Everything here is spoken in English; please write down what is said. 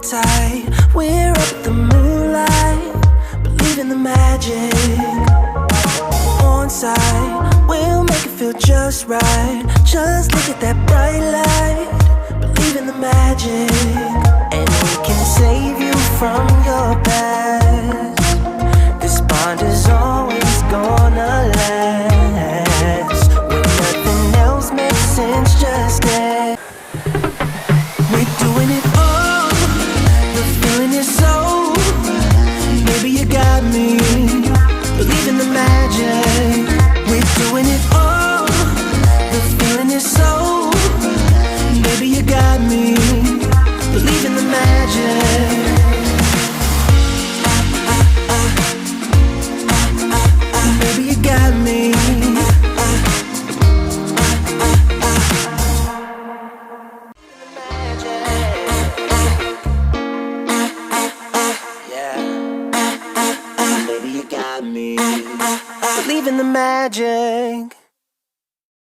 tight, we're up at the moonlight, believe in the magic. On side, we'll make it feel just right. Just look at that bright light, believe in the magic. And we can save you from your past. This bond is always gonna last. When nothing else makes sense, just dance. We're doing it all, the feeling is so. Baby, you got me, believe in the magic. We're doing it all, the feeling is so. Baby, you got me, believe in the magic. Baby, you got me. Baby, you got me. Believe in the magic.